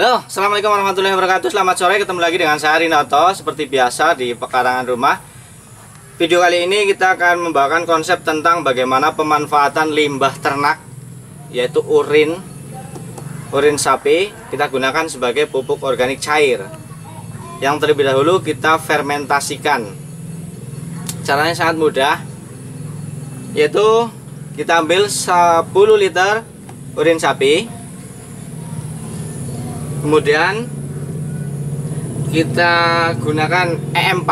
Halo, assalamualaikum warahmatullahi wabarakatuh. Selamat sore, ketemu lagi dengan saya Rinoto seperti biasa di pekarangan rumah. Video kali ini kita akan membawakan konsep tentang bagaimana pemanfaatan limbah ternak, yaitu urin sapi kita gunakan sebagai pupuk organik cair. Yang terlebih dahulu kita fermentasikan. Caranya sangat mudah, yaitu kita ambil 10 liter urin sapi. Kemudian kita gunakan E4.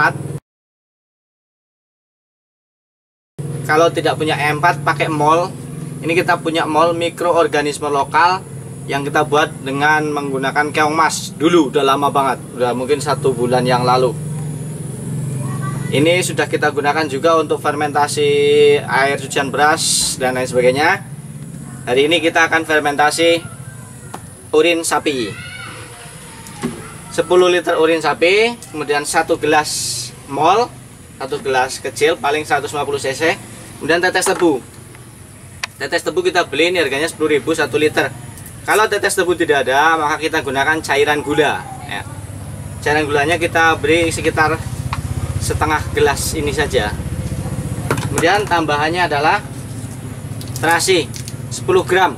Kalau tidak punya E4 pakai mol. Ini kita punya mol mikroorganisme lokal yang kita buat dengan menggunakan keong mas. Dulu udah lama banget, udah mungkin 1 bulan yang lalu. Ini sudah kita gunakan juga untuk fermentasi air cucian beras dan lain sebagainya. Hari ini kita akan fermentasi urin sapi. 10 liter urin sapi, kemudian 1 gelas mol, 1 gelas kecil paling 150 cc, kemudian tetes tebu. Tetes tebu kita beli, ini harganya 10.000 1 liter. Kalau tetes tebu tidak ada, maka kita gunakan cairan gula ya. Cairan gulanya kita beri sekitar setengah gelas ini saja. Kemudian tambahannya adalah terasi 10 gram.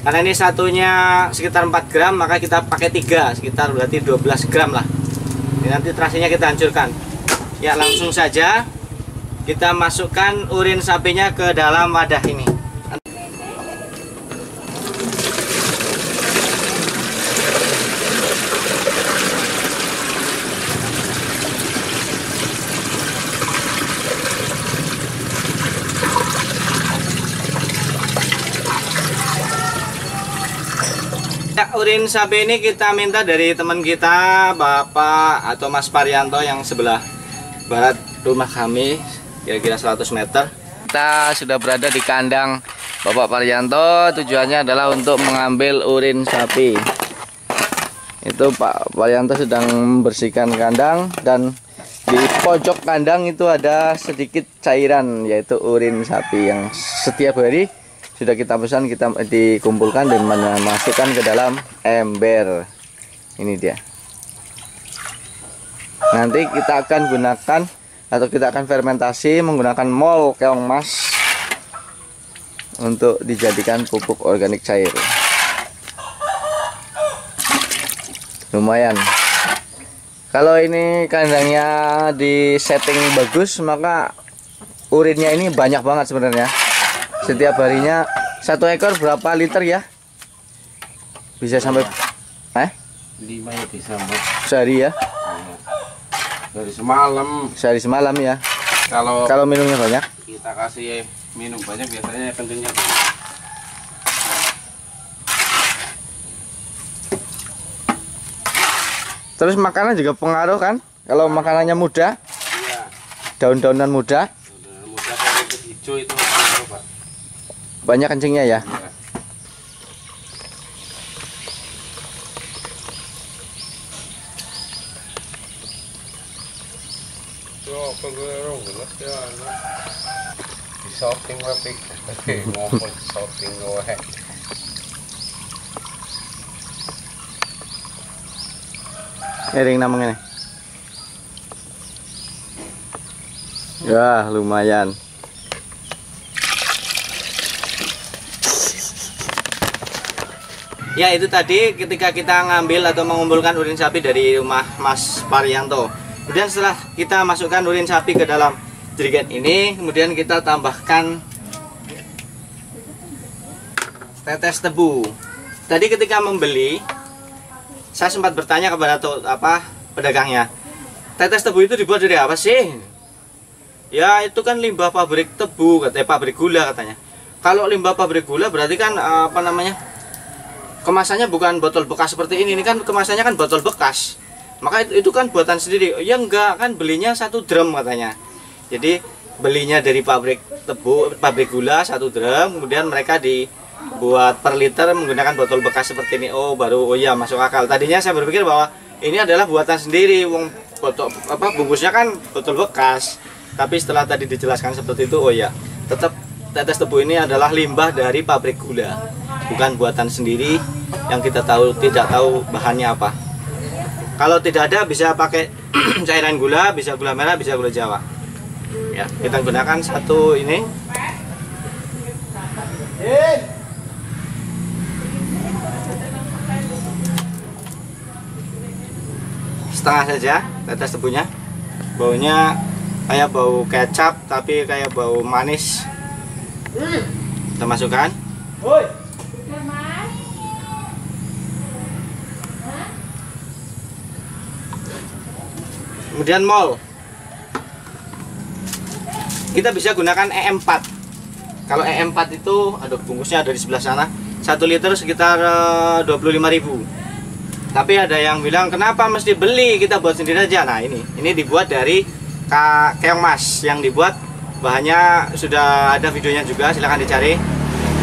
Karena ini satunya sekitar 4 gram, maka kita pakai 3, sekitar berarti 12 gram lah. Ini nanti terasinya kita hancurkan. Ya, langsung saja kita masukkan urin sapinya ke dalam wadah ini. Urin sapi ini kita minta dari teman kita, Bapak atau Mas Parianto yang sebelah barat rumah kami, kira-kira 100 meter. Kita sudah berada di kandang Bapak Parianto. Tujuannya adalah untuk mengambil urin sapi. Itu Pak Parianto sedang membersihkan kandang, dan di pojok kandang itu ada sedikit cairan, yaitu urin sapi yang setiap hari sudah kita pesan, kita dikumpulkan dan masukkan ke dalam ember. Ini dia. Nanti kita akan gunakan atau kita akan fermentasi menggunakan mol keong mas untuk dijadikan pupuk organik cair. Lumayan. Kalau ini kandangnya di setting bagus, maka urinnya ini banyak banget sebenarnya. Setiap harinya 1 ekor berapa liter ya? Bisa sampai 5 ya, bisa Mbak. Sehari ya? Dari semalam. Sehari semalam ya. Kalau minumnya banyak? Kita kasih minum banyak, biasanya kencingnya. Terus makanan juga pengaruh kan? Kalau makanannya muda, Iya. daun-daunan muda, Mudah kalau itu hijau itu pengaruh, Pak. banyak kencingnya ya. Iya. Yo, pengerong gelas ya. Di shopping tapi ngomong shopping wae. Ring namanya nih. Ya, lumayan. Ya, itu tadi ketika kita ngambil atau mengumpulkan urin sapi dari rumah Mas Parianto. Kemudian setelah kita masukkan urin sapi ke dalam jerigen ini, kemudian kita tambahkan tetes tebu. Tadi ketika membeli, saya sempat bertanya kepada pedagangnya, tetes tebu itu dibuat dari apa sih? Ya, itu kan limbah pabrik tebu, katanya, pabrik gula katanya. Kalau limbah pabrik gula berarti kan kemasannya bukan botol bekas seperti ini kan kemasannya kan botol bekas. Maka itu kan buatan sendiri. Ya enggak, kan belinya 1 drum katanya. Jadi belinya dari pabrik tebu, pabrik gula 1 drum, kemudian mereka dibuat per liter menggunakan botol bekas seperti ini. Oh ya, masuk akal. Tadinya saya berpikir bahwa ini adalah buatan sendiri, bungkusnya kan botol bekas. Tapi setelah tadi dijelaskan seperti itu, oh ya, tetap tetes tebu ini adalah limbah dari pabrik gula. bukan buatan sendiri yang kita tidak tahu bahannya apa. Kalau tidak ada bisa pakai cairan gula, bisa gula merah, bisa gula Jawa. Ya, kita gunakan satu ini. Setengah saja tetes tebunya. Baunya kayak bau kecap tapi kayak bau manis. Kita masukkan. Kemudian mol. Kita bisa gunakan EM4. Kalau EM4 itu, aduh bungkusnya ada di sebelah sana. 1 liter sekitar 25.000. Tapi ada yang bilang kenapa mesti beli, kita buat sendiri aja. Nah ini dibuat dari keong mas, yang dibuat bahannya sudah ada videonya juga, silahkan dicari.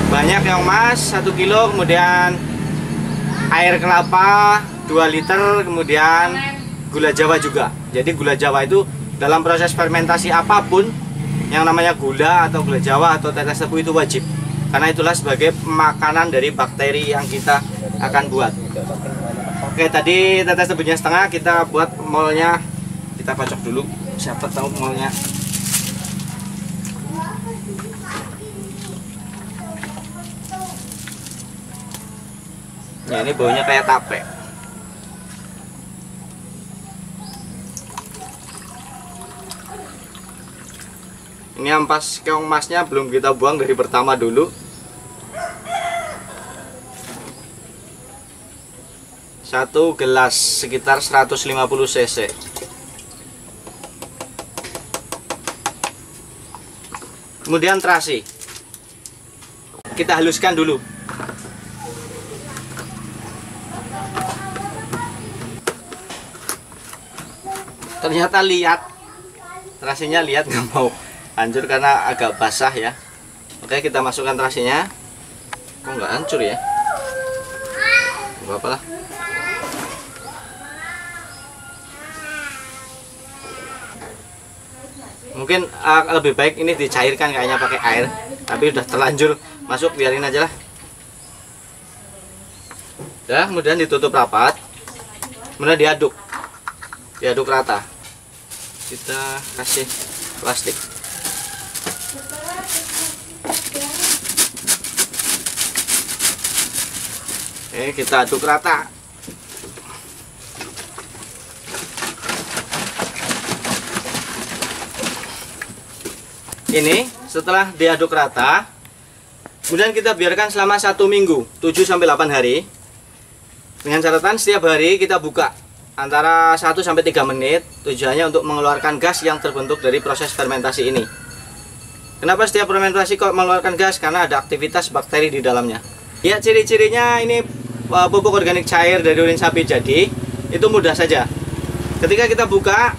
Banyak keong mas 1 kilo, kemudian air kelapa 2 liter, kemudian gula Jawa juga. Jadi gula Jawa itu dalam proses fermentasi apapun yang namanya gula atau gula Jawa atau tetes tebu itu wajib, karena itulah sebagai makanan dari bakteri yang kita akan buat. Oke, tadi tetes tebunya setengah, kita buat molnya. Kita kocok dulu, siapa tahu molnya. Ya, ini baunya kayak tape. Ini ampas keong masnya belum kita buang dari pertama dulu. Satu gelas sekitar 150 cc. Kemudian terasi. Kita haluskan dulu. Ternyata lihat. Terasinya lihat, nggak mau hancur karena agak basah ya. Oke, kita masukkan terasinya. Kok nggak hancur ya? Nggak apa-apa lah. Mungkin lebih baik ini dicairkan kayaknya pakai air, tapi udah terlanjur masuk, biarin aja lah. Ya, kemudian ditutup rapat, kemudian diaduk rata. Kita kasih plastik. Oke, kita aduk rata. Ini setelah diaduk rata, kemudian kita biarkan selama 1 minggu, 7-8 hari. Dengan catatan setiap hari kita buka antara 1-3 menit, tujuannya untuk mengeluarkan gas yang terbentuk dari proses fermentasi ini. Kenapa setiap fermentasi kok mengeluarkan gas? Karena ada aktivitas bakteri di dalamnya. Ya, ciri-cirinya ini pupuk organik cair dari urin sapi jadi, itu mudah saja. Ketika kita buka,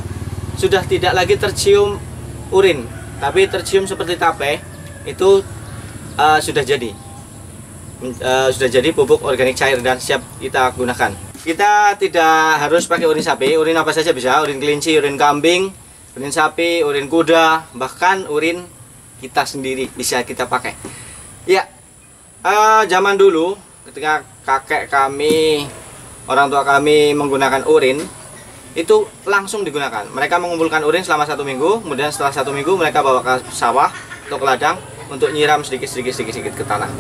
sudah tidak lagi tercium urin, tapi tercium seperti tape, itu sudah jadi. Sudah jadi pupuk organik cair dan siap kita gunakan. Kita tidak harus pakai urin sapi, urin apa saja bisa, urin kelinci, urin kambing, urin sapi, urin kuda, bahkan urin kita sendiri bisa kita pakai. Ya, zaman dulu ketika kakek kami, orang tua kami menggunakan urin, itu langsung digunakan. Mereka mengumpulkan urin selama 1 minggu, kemudian setelah 1 minggu mereka bawa ke sawah atau ke ladang untuk nyiram sedikit ke tanah.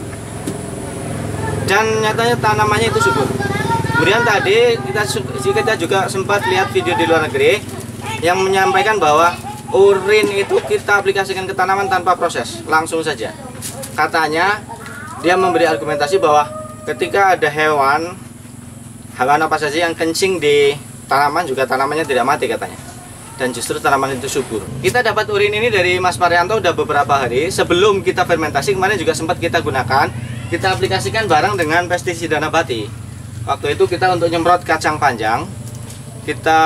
Dan nyatanya tanamannya itu subur. Kemudian tadi kita juga sempat lihat video di luar negeri yang menyampaikan bahwa urin itu kita aplikasikan ke tanaman tanpa proses, langsung saja. Katanya dia memberi argumentasi bahwa ketika ada hewan apa saja yang kencing di tanaman, juga tanamannya tidak mati katanya, dan justru tanaman itu subur. Kita dapat urin ini dari Mas Marianto udah beberapa hari sebelum kita fermentasi. Kemarin juga sempat kita gunakan, kita aplikasikan bareng dengan pestisida nabati. Waktu itu kita untuk nyemprot kacang panjang, kita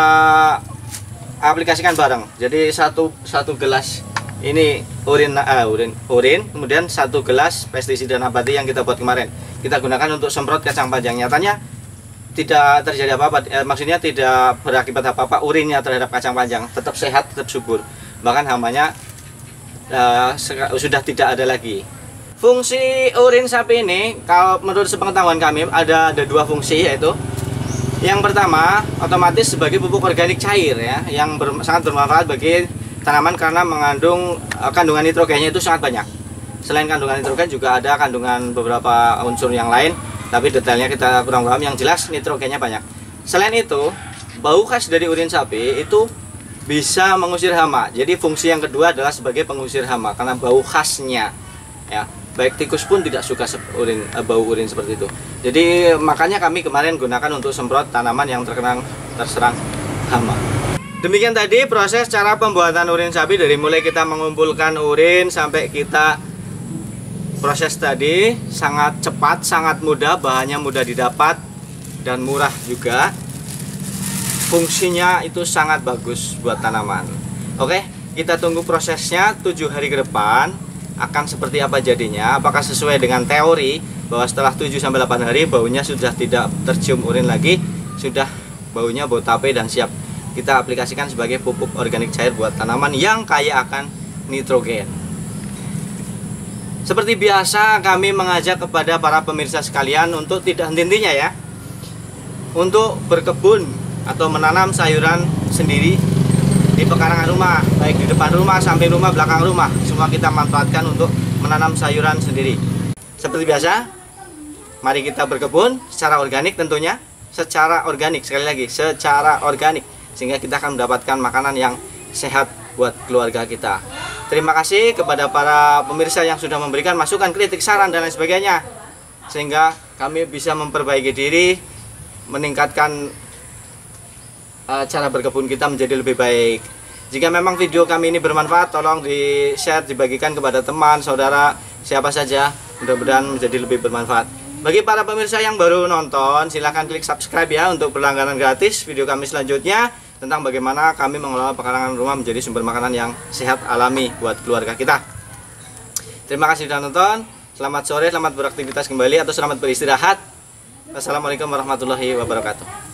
aplikasikan bareng. Jadi satu gelas ini urin, kemudian 1 gelas pestisida nabati yang kita buat kemarin, kita gunakan untuk semprot kacang panjang. Nyatanya tidak terjadi apa-apa, maksudnya tidak berakibat apa-apa urinnya terhadap kacang panjang, tetap sehat, tetap subur, bahkan hamanya sudah tidak ada lagi. Fungsi urin sapi ini, kalau menurut sepengetahuan kami, ada dua fungsi, yaitu yang pertama, otomatis sebagai pupuk organik cair ya, yang sangat bermanfaat bagi tanaman karena mengandung kandungan nitrogennya itu sangat banyak. Selain kandungan nitrogen juga ada kandungan beberapa unsur yang lain, tapi detailnya kita kurang paham. Yang jelas nitrogennya banyak. Selain itu, bau khas dari urin sapi itu bisa mengusir hama. Jadi fungsi yang kedua adalah sebagai pengusir hama karena bau khasnya ya. Baik tikus pun tidak suka bau urin seperti itu. Jadi makanya kami kemarin gunakan untuk semprot tanaman yang terserang hama. Demikian tadi proses cara pembuatan urin sapi, dari mulai kita mengumpulkan urin sampai kita proses tadi sangat cepat, sangat mudah, bahannya mudah didapat dan murah juga. Fungsinya itu sangat bagus buat tanaman. Oke, kita tunggu prosesnya 7 hari ke depan. Akan seperti apa jadinya, apakah sesuai dengan teori bahwa setelah 7-8 hari baunya sudah tidak tercium urin lagi, sudah baunya bau tape dan siap kita aplikasikan sebagai pupuk organik cair buat tanaman yang kaya akan nitrogen. Seperti biasa kami mengajak kepada para pemirsa sekalian untuk tidak henti-hentinya ya, untuk berkebun atau menanam sayuran sendiri di pekarangan rumah, baik di depan rumah sampai rumah, belakang rumah, semua kita manfaatkan untuk menanam sayuran sendiri. Seperti biasa, mari kita berkebun secara organik tentunya, secara organik, sekali lagi secara organik, sehingga kita akan mendapatkan makanan yang sehat buat keluarga kita. Terima kasih kepada para pemirsa yang sudah memberikan masukan, kritik, saran dan lain sebagainya, sehingga kami bisa memperbaiki diri, meningkatkan cara berkebun kita menjadi lebih baik. Jika memang video kami ini bermanfaat, tolong di-share, dibagikan kepada teman, saudara, siapa saja. Mudah-mudahan menjadi lebih bermanfaat. Bagi para pemirsa yang baru nonton, silahkan klik subscribe ya untuk berlangganan gratis video kami selanjutnya tentang bagaimana kami mengelola pekarangan rumah menjadi sumber makanan yang sehat alami buat keluarga kita. Terima kasih sudah nonton. Selamat sore, selamat beraktivitas kembali atau selamat beristirahat. Wassalamualaikum warahmatullahi wabarakatuh.